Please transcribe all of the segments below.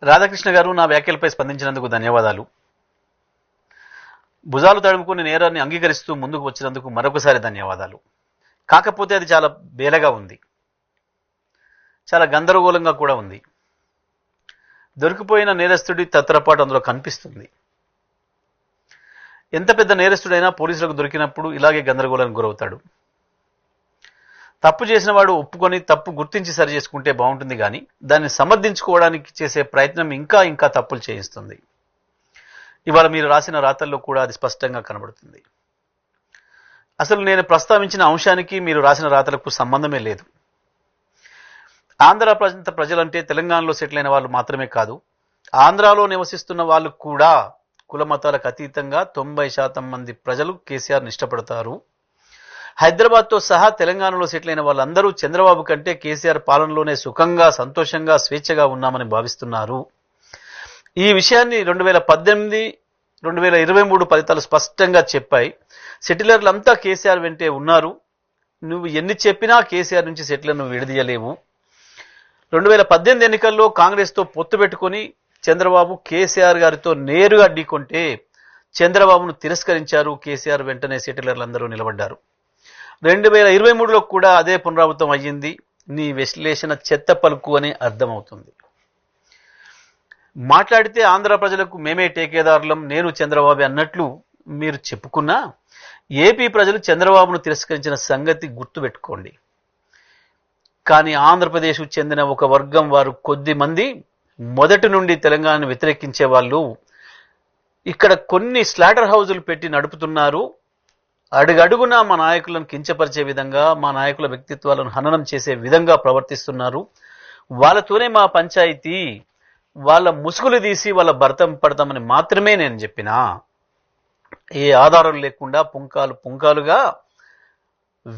రాధాకృష్ణ గారు నా వ్యాఖ్యలపై స్పందించినందుకు ధన్యవాదాలు. భుజాలు తడుముకుని నేరాన్ని అంగీకరిస్తూ ముందుకు వచ్చినందుకు మరొకసారి ధన్యవాదాలు. కాకపోతే అది చాలా బేలగా ఉంది, చాలా గందరగోళంగా కూడా ఉంది. దొరికిపోయిన నేరస్తుడి తత్తరపాటు అందులో కనిపిస్తుంది. ఎంత పెద్ద నేరస్తుడైనా పోలీసులకు దొరికినప్పుడు ఇలాగే గందరగోళానికి గురవుతాడు. తప్పు చేసిన వాడు ఒప్పుకొని తప్పు గుర్తించి సరి చేసుకుంటే బాగుంటుంది, కానీ దాన్ని సమర్థించుకోవడానికి చేసే ప్రయత్నం ఇంకా ఇంకా తప్పులు చేయిస్తుంది. ఇవాళ మీరు రాసిన రాతల్లో కూడా అది స్పష్టంగా కనబడుతుంది. అసలు నేను ప్రస్తావించిన అంశానికి మీరు రాసిన రాతలకు సంబంధమే లేదు. ఆంధ్ర ప్రాంత ప్రజలంటే తెలంగాణలో సెటిల్ అయిన వాళ్ళు మాత్రమే కాదు, ఆంధ్రాలో నివసిస్తున్న వాళ్ళు కూడా కుల మతాలకు అతీతంగా 90% మంది ప్రజలు కేసీఆర్ని ఇష్టపడతారు. హైదరాబాద్తో సహా తెలంగాణలో సెటిల్ అయిన వాళ్ళందరూ చంద్రబాబు కంటే కేసీఆర్ పాలనలోనే సుఖంగా, సంతోషంగా, స్వేచ్ఛగా ఉన్నామని భావిస్తున్నారు. ఈ విషయాన్ని 2018, 2023 ఫలితాలు స్పష్టంగా చెప్పాయి. సెటిలర్లంతా కేసీఆర్ వెంటే ఉన్నారు. నువ్వు ఎన్ని చెప్పినా కేసీఆర్ నుంచి సెటిలర్ను విడదీయలేవు. 2018 ఎన్నికల్లో కాంగ్రెస్తో పొత్తు పెట్టుకుని చంద్రబాబు కేసీఆర్ గారితో నేరుగా ఢీకొంటే చంద్రబాబును తిరస్కరించారు. కేసీఆర్ వెంటనే సెటిలర్లందరూ నిలబడ్డారు. 2023లో కూడా అదే పునరావృతం అయ్యింది. నీ విశ్లేషణ చెత్త పలుకు అని అర్థమవుతుంది. మాట్లాడితే ఆంధ్ర ప్రజలకు మేమే టేకేదారులం, నేను చంద్రబాబు అన్నట్లు మీరు చెప్పుకున్నా ఏపీ ప్రజలు చంద్రబాబును తిరస్కరించిన సంగతి గుర్తుపెట్టుకోండి. కానీ ఆంధ్రప్రదేశ్కు చెందిన ఒక వర్గం వారు కొద్ది మంది మొదటి నుండి తెలంగాణను వ్యతిరేకించే వాళ్ళు ఇక్కడ కొన్ని స్లాటర్ హౌజులు పెట్టి నడుపుతున్నారు. అడుగడుగునా మా నాయకులను కించపరిచే విధంగా, మా నాయకుల వ్యక్తిత్వాలను హననం చేసే విధంగా ప్రవర్తిస్తున్నారు. వాళ్ళతోనే మా పంచాయతీ, వాళ్ళ ముసుగులు తీసి వాళ్ళ భర్తం పడతామని మాత్రమే నేను చెప్పినా. ఏ ఆధారం లేకుండా పుంకాలుగా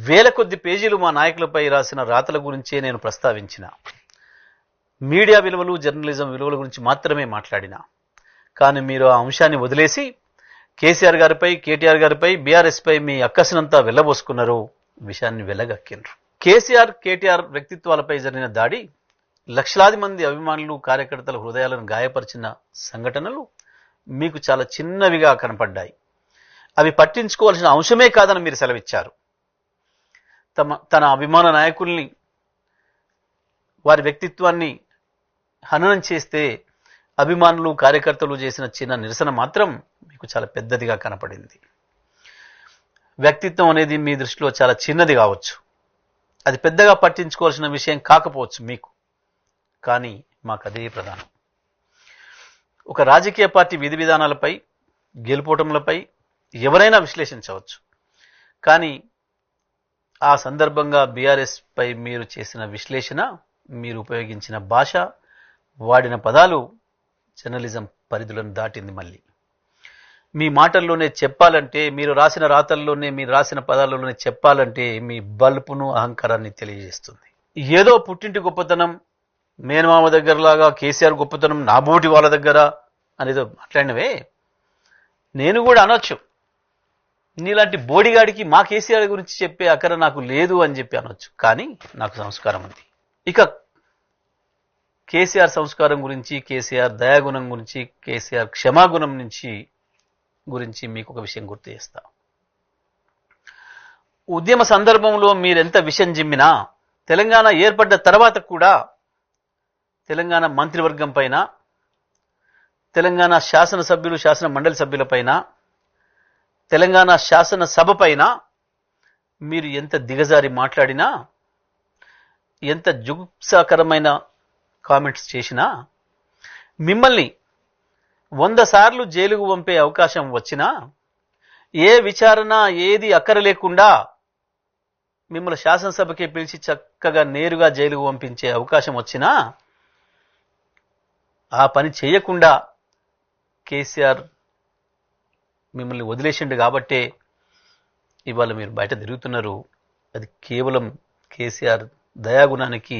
వేల కొద్ది పేజీలు మా నాయకులపై రాసిన రాతల గురించే నేను ప్రస్తావించిన. మీడియా విలువలు, జర్నలిజం విలువల గురించి మాత్రమే మాట్లాడినా. కానీ మీరు ఆ అంశాన్ని వదిలేసి కేసీఆర్ గారిపై, కేటీఆర్ గారిపై, బీఆర్ఎస్ పై మీ అక్కసినంతా వెళ్ళబోసుకున్నారు, విషయాన్ని వెళ్ళగక్కిండ్రు. కేసీఆర్, కేటీఆర్ వ్యక్తిత్వాలపై జరిగిన దాడి లక్షలాది మంది అభిమానులు, కార్యకర్తల హృదయాలను గాయపరిచిన సంఘటనలు మీకు చాలా చిన్నవిగా కనపడ్డాయి. అవి పట్టించుకోవాల్సిన అంశమే కాదని మీరు సెలవిచ్చారు. తన అభిమాన నాయకుల్ని, వారి వ్యక్తిత్వాన్ని హననం చేస్తే అభిమానులు, కార్యకర్తలు చేసిన చిన్న నిరసన మాత్రం మీకు చాలా పెద్దదిగా కనపడింది. వ్యక్తిత్వం అనేది మీ దృష్టిలో చాలా చిన్నది కావచ్చు, అది పెద్దగా పట్టించుకోవాల్సిన విషయం కాకపోవచ్చు మీకు, కానీ మాకు అదే ప్రధానం. ఒక రాజకీయ పార్టీ విధి విధానాలపై, గెలుపోటములపై ఎవరైనా విశ్లేషించవచ్చు, కానీ ఆ సందర్భంగా బీఆర్ఎస్ పై మీరు చేసిన విశ్లేషణ, మీరు ఉపయోగించిన భాష, వాడిన పదాలు జర్నలిజం పరిధులను దాటింది. మళ్ళీ మీ మాటల్లోనే చెప్పాలంటే, మీరు రాసిన రాతల్లోనే, మీరు రాసిన పదాల్లోనే చెప్పాలంటే మీ బల్పును, అహంకారాన్ని తెలియజేస్తుంది. ఏదో పుట్టింటి గొప్పతనం, మేనమామ దగ్గరలాగా కేసీఆర్ గొప్పతనం నా బోటి వాళ్ళ దగ్గర అనేదో మాట్లాడినవే నేను కూడా అనొచ్చు. నీలాంటి బోడిగాడికి మా కేసీఆర్ గురించి చెప్పే అక్కర నాకు లేదు అని చెప్పి అనొచ్చు. కానీ నాకు సంస్కారం ఉంది. ఇక కేసీఆర్ సంస్కారం గురించి, కేసీఆర్ దయాగుణం గురించి, కేసీఆర్ క్షమాగుణం గురించి మీకు ఒక విషయం గుర్తు చేస్తా. ఉద్యమ సందర్భంలో మీరెంత విషం జిమ్మినా తెలంగాణ ఏర్పడ్డ తర్వాత కూడా తెలంగాణ మంత్రివర్గం పైన, తెలంగాణ శాసనసభ్యులు, శాసన మండలి సభ్యుల పైన, తెలంగాణ శాసనసభ పైన మీరు ఎంత దిగజారి మాట్లాడినా, ఎంత జుగుప్సాకరమైన కామెంట్స్ చేసినా, మిమ్మల్ని 100 సార్లు జైలుకు పంపే అవకాశం వచ్చినా, ఏ విచారణ ఏది అక్కర లేకుండా మిమ్మల్ని శాసనసభకే పిలిచి చక్కగా నేరుగా జైలుకు పంపించే అవకాశం వచ్చినా ఆ పని చేయకుండా కేసీఆర్ మిమ్మల్ని వదిలేసిండు కాబట్టే ఇవాళ మీరు బయట తిరుగుతున్నారు. అది కేవలం కేసీఆర్ దయాగుణానికి,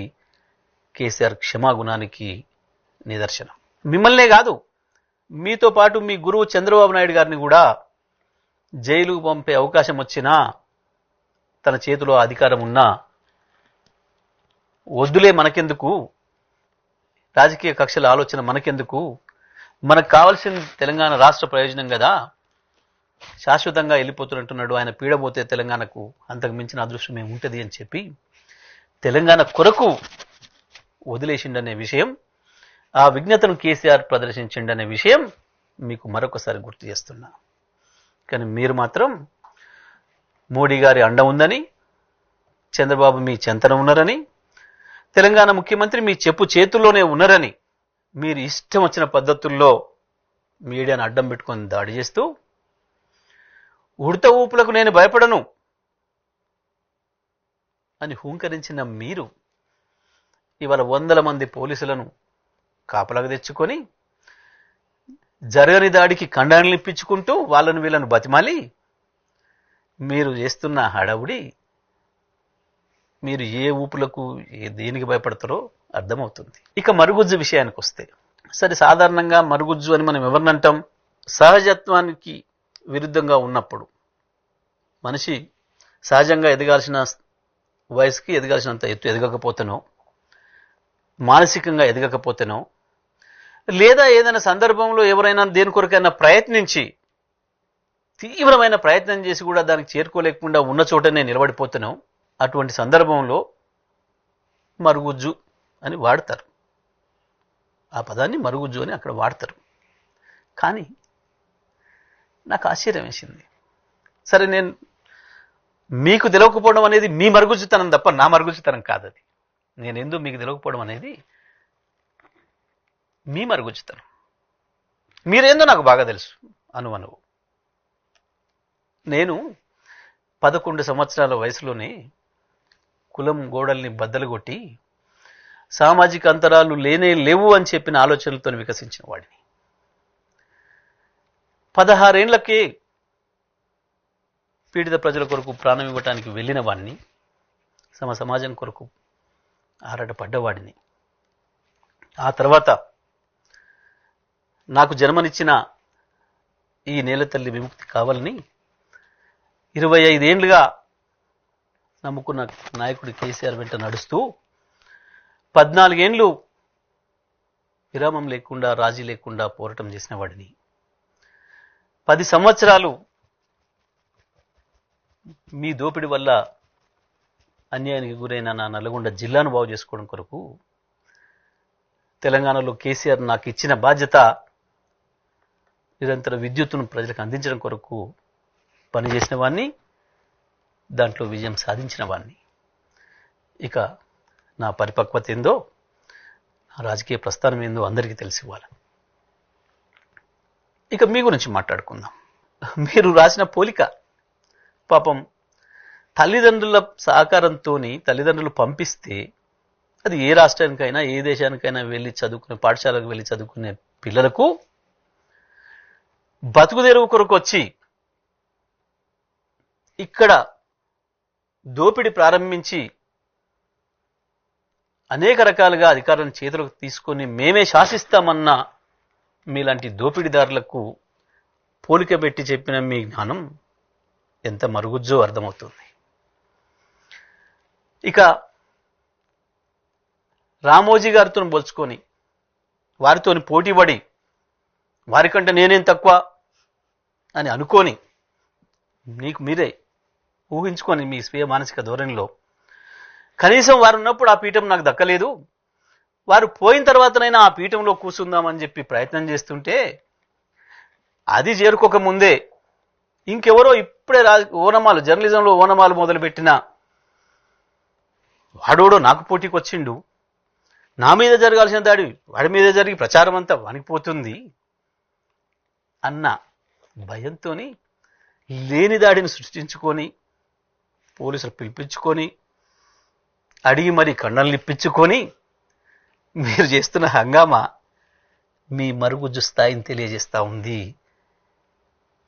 కేసీఆర్ క్షమాగుణానికి నిదర్శనం. మిమ్మల్నే కాదు, మీతో పాటు మీ గురువు చంద్రబాబు నాయుడు గారిని కూడా జైలుకు పంపే అవకాశం వచ్చినా, తన చేతిలో అధికారం ఉన్నా వద్దులే మనకెందుకు, రాజకీయ కక్షల ఆలోచన మనకెందుకు, మనకు కావాల్సిన తెలంగాణ రాష్ట్ర ప్రయోజనం కదా, శాశ్వతంగా వెళ్ళిపోతున్నట్టున్నాడు ఆయన, పీడబోతే తెలంగాణకు అంతకు మించిన అదృష్టం ఏముంటుంది అని చెప్పి తెలంగాణ కొరకు వదిలేసిండనే విషయం, ఆ విజ్ఞతను కేసీఆర్ ప్రదర్శించిండనే విషయం మీకు మరొకసారి గుర్తు చేస్తున్నా. కానీ మీరు మాత్రం మోడీ గారి అండ ఉందని, చంద్రబాబు మీ చెంతన ఉన్నారని, తెలంగాణ ముఖ్యమంత్రి మీ చెప్పు చేతుల్లోనే ఉన్నారని మీరు ఇష్టం వచ్చిన పద్ధతుల్లో మీడియాను అడ్డం పెట్టుకొని దాడి చేస్తూ, ఉడత ఊపులకు నేను భయపడను అని హూంకరించిన మీరు ఇవాళ 100 మంది పోలీసులను కాపలాగా తెచ్చుకొని జరగని దాడికి ఖండాలను ఇప్పించుకుంటూ వాళ్ళను వీళ్ళను బతిమాలి మీరు చేస్తున్న హడావుడి, మీరు ఏ ఊపులకు దేనికి భయపడతారో అర్థమవుతుంది. ఇక మరుగుజ్జు విషయానికి వస్తే, సరే సాధారణంగా మరుగుజ్జు అని మనం ఎవరినంటాం, సహజత్వానికి విరుద్ధంగా ఉన్నప్పుడు, మనిషి సహజంగా ఎదగాల్సిన వయసుకి ఎదగాల్సినంత ఎత్తు ఎదగకపోతేనో, మానసికంగా ఎదగకపోతేనో, లేదా ఏదైనా సందర్భంలో ఎవరైనా దేని కొరకైనా ప్రయత్నించి తీవ్రమైన ప్రయత్నం చేసి కూడా దానికి చేరుకోలేకుండా ఉన్న చోటనే నిలబడిపోతేనో, అటువంటి సందర్భంలో మరుగుజ్జు అని వాడతారు. ఆ పదాన్ని మరుగుజ్జు అని అక్కడ వాడతారు. కానీ నాకు ఆశ్చర్యం వేసింది. సరే, నేను మీకు తెలియకపోవడం అనేది మీ మరుగుజ్జుతనం తప్ప నా మరుగుజ్జుతనం కాదు. అది నేనెందుకు మీకు తెలియకపోవడం అనేది మీ మరుగుజ్జుతనం. మీరేందో నాకు బాగా తెలుసు అనువు. నేను 11 సంవత్సరాల వయసులోనే కులం గోడల్ని బద్దలు కొట్టి సామాజిక అంతరాలు లేవు అని చెప్పిన ఆలోచనలతో వికసించిన వాడిని. 16 ఏళ్లకే పీడిత ప్రజల కొరకు ప్రాణం ఇవ్వటానికి వెళ్ళిన వాడిని, సమాజం కొరకు ఆరాటపడ్డవాడిని. ఆ తర్వాత నాకు జన్మనిచ్చిన ఈ నేల తల్లి విముక్తి కావాలని 25 ఏళ్లుగా నమ్ముకున్న నాయకుడి కేసీఆర్ వెంట నడుస్తూ 14 ఏళ్లు విరామం లేకుండా, రాజీ లేకుండా పోరాటం చేసిన వాడిని. 10 సంవత్సరాలు మీ దోపిడి వల్ల అన్యాయానికి గురైన నా నల్గొండ జిల్లాను బాగు చేసుకోవడం కొరకు తెలంగాణలో కేసీఆర్ నాకు ఇచ్చిన బాధ్యత నిరంతర విద్యుత్తును ప్రజలకు అందించడం కొరకు పనిచేసిన వాడిని, దాంట్లో విజయం సాధించిన వాడిని. ఇక నా పరిపక్వత ఏందో, నా రాజకీయ ప్రస్థానం ఏందో అందరికీ తెలిసి ఇవ్వాలి. ఇక మీ గురించి మాట్లాడుకుందాం. మీరు రాసిన పోలిక, పాపం తల్లిదండ్రుల సహకారంతో తల్లిదండ్రులు పంపిస్తే, అది ఏ రాష్ట్రానికైనా ఏ దేశానికైనా వెళ్ళి చదువుకునే, పాఠశాలకు వెళ్ళి చదువుకునే పిల్లలకు బతుకుదెరువు కొరకు వచ్చి ఇక్కడ దోపిడి ప్రారంభించి అనేక రకాలుగా అధికారాలను చేతులకు తీసుకొని మేమే శాసిస్తామన్న మీలాంటి దోపిడీదారులకు పోలిక పెట్టి చెప్పిన మీ జ్ఞానం ఎంత మరుగుజ్జో అర్థమవుతుంది. ఇక రామోజీ గారితో పోల్చుకొని, వారితో పోటీపడి వారికంటే నేనేం తక్కువ అని అనుకొని మీకు మీరే ఊహించుకొని మీ స్వీయ మానసిక ధోరణిలో, కనీసం వారు ఉన్నప్పుడు ఆ పీఠం నాకు దక్కలేదు, వారు పోయిన తర్వాతనైనా ఆ పీఠంలో కూర్చుందామని చెప్పి ప్రయత్నం చేస్తుంటే, అది చేరుకోక ముందే ఇంకెవరో ఇప్పుడే ఓనమాలు, జర్నలిజంలో ఓనమాలు మొదలుపెట్టిన వాడోడో నాకు పోటీకి వచ్చిండు, నా మీద జరగాల్సిన దాడి వాడి మీద జరిగి ప్రచారం అంతా వణికిపోతుంది అన్న భయంతో లేని దాడిని సృష్టించుకొని, పోలీసులు పిలిపించుకొని, అడిగి మరీ కండలు ఇప్పించుకొని మీరు చేస్తున్న హంగామా మీ మరుగుజ్జు స్థాయిని తెలియజేస్తా ఉంది.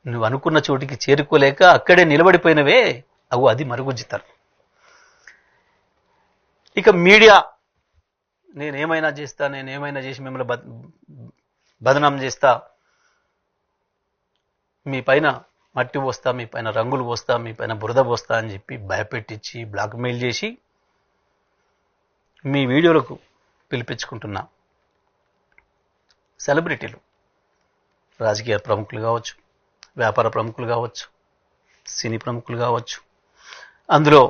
నువ్వు అనుకున్న చోటికి చేరుకోలేక అక్కడే నిలబడిపోయినవే, అది మరుగుజ్జుతనం. ఇక మీడియా, నేనేమైనా చేస్తా, నేనేమైనా చేసి మిమ్మల్ని బదనాం చేస్తా, మీ పైన మట్టి పోస్తా, మీ పైన రంగులు పోస్తా, మీ పైన బురద పోస్తా అని చెప్పి భయపెట్టించి బ్లాక్మెయిల్ చేసి మీ వీడియోలకు పిలిపించుకుంటున్నా సెలబ్రిటీలు, రాజకీయ ప్రముఖులు కావచ్చు, వ్యాపార ప్రముఖులు కావచ్చు, సినీ ప్రముఖులు కావచ్చు, అందులో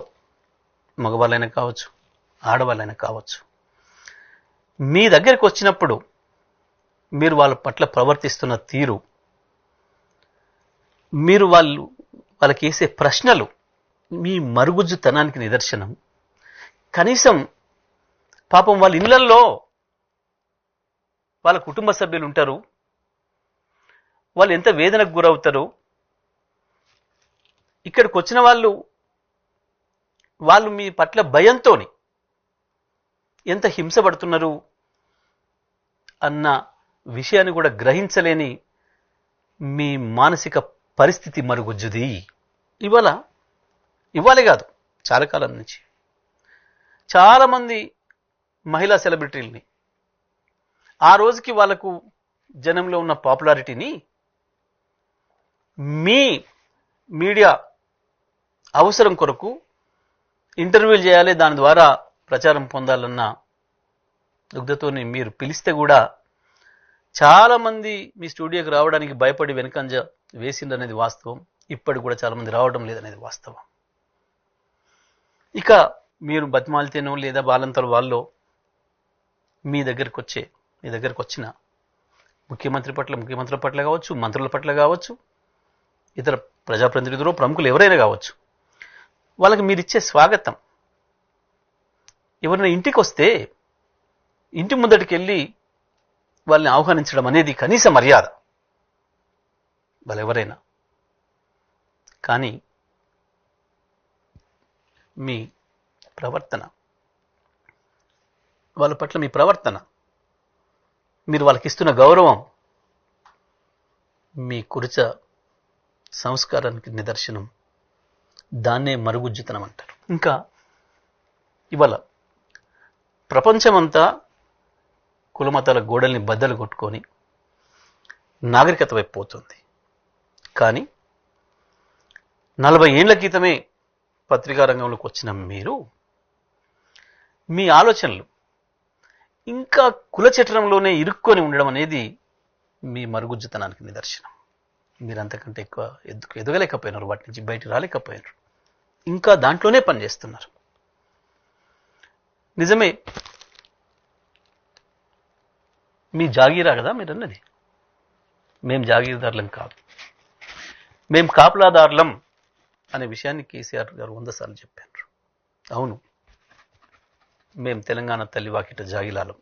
మగవాళ్ళైనా కావచ్చు, ఆడవాళ్ళైనా కావచ్చు, మీ దగ్గరికి వచ్చినప్పుడు మీరు వాళ్ళ పట్ల ప్రవర్తిస్తున్న తీరు, మీరు వాళ్ళకి వేసే ప్రశ్నలు మీ మరుగుజ్జుతనానికి నిదర్శనం. కనీసం పాపం వాళ్ళ ఇళ్లల్లో వాళ్ళ కుటుంబ సభ్యులు ఉంటారు, వాళ్ళు ఎంత వేదనకు గురవుతారు. ఇక్కడికి వచ్చిన వాళ్ళు మీ పట్ల భయంతో ఎంత హింసపడుతున్నారు అన్న విషయాన్ని కూడా గ్రహించలేని మీ మానసిక పరిస్థితి మరుగుజ్జుది. ఇవాళే కాదు, చాలా కాలం నుంచి చాలామంది మహిళా సెలబ్రిటీలని ఆ రోజుకి వాళ్ళకు జనంలో ఉన్న పాపులారిటీని మీ మీడియా అవసరం కొరకు ఇంటర్వ్యూలు చేయాలి, దాని ద్వారా ప్రచారం పొందాలన్న దుగ్ధతోని మీరు పిలిస్తే కూడా చాలామంది మీ స్టూడియోకి రావడానికి భయపడి వెనుకంజ వేసిందనేది వాస్తవం. ఇప్పటికి కూడా చాలామంది రావడం లేదనేది వాస్తవం. ఇక మీరు బతిమాలితేనో లేదా వాళ్ళంతలో వాళ్ళు మీ దగ్గరకు వచ్చిన ముఖ్యమంత్రుల పట్ల కావచ్చు, మంత్రుల పట్ల కావచ్చు, ఇతర ప్రజాప్రతినిధులు, ప్రముఖులు ఎవరైనా కావచ్చు, వాళ్ళకి మీరు ఇచ్చే స్వాగతం, ఎవరైనా ఇంటికి వస్తే ఇంటి ముందటికి వెళ్ళి వాళ్ళని ఆహ్వానించడం అనేది కనీస మర్యాద వాళ్ళెవరైనా. కానీ మీ ప్రవర్తన, వాళ్ళ పట్ల మీ ప్రవర్తన, మీరు వాళ్ళకి ఇస్తున్న గౌరవం మీ కురిచ సంస్కారానికి నిదర్శనం. దాన్నే మరుగుజ్జుతనం అంటారు. ఇంకా ఇవాళ ప్రపంచమంతా కులమతాల గోడల్ని బద్దలు కొట్టుకొని నాగరికత వైపు పోతుంది. కానీ 40 ఏళ్ల క్రితమే పత్రికా రంగంలోకి వచ్చిన మీరు, మీ ఆలోచనలు ఇంకా కుల చట్రంలోనే ఇరుక్కొని ఉండడం అనేది మీ మరుగుజ్జుతనానికి నిదర్శనం. మీరు అంతకంటే ఎక్కువ ఎదగలేకపోయినారు, వాటి నుంచి బయట రాలేకపోయినారు, ఇంకా దాంట్లోనే పనిచేస్తున్నారు. నిజమే, మీ జాగీరా కదా మీరన్నది. మేం జాగీర్దారులం కాదు, మేం కాపలాదారులం అనే విషయాన్ని కేసీఆర్ గారు 100 సార్లు చెప్పారు. అవును, మేం తెలంగాణ తల్లి వాకిట జాగిలాలం.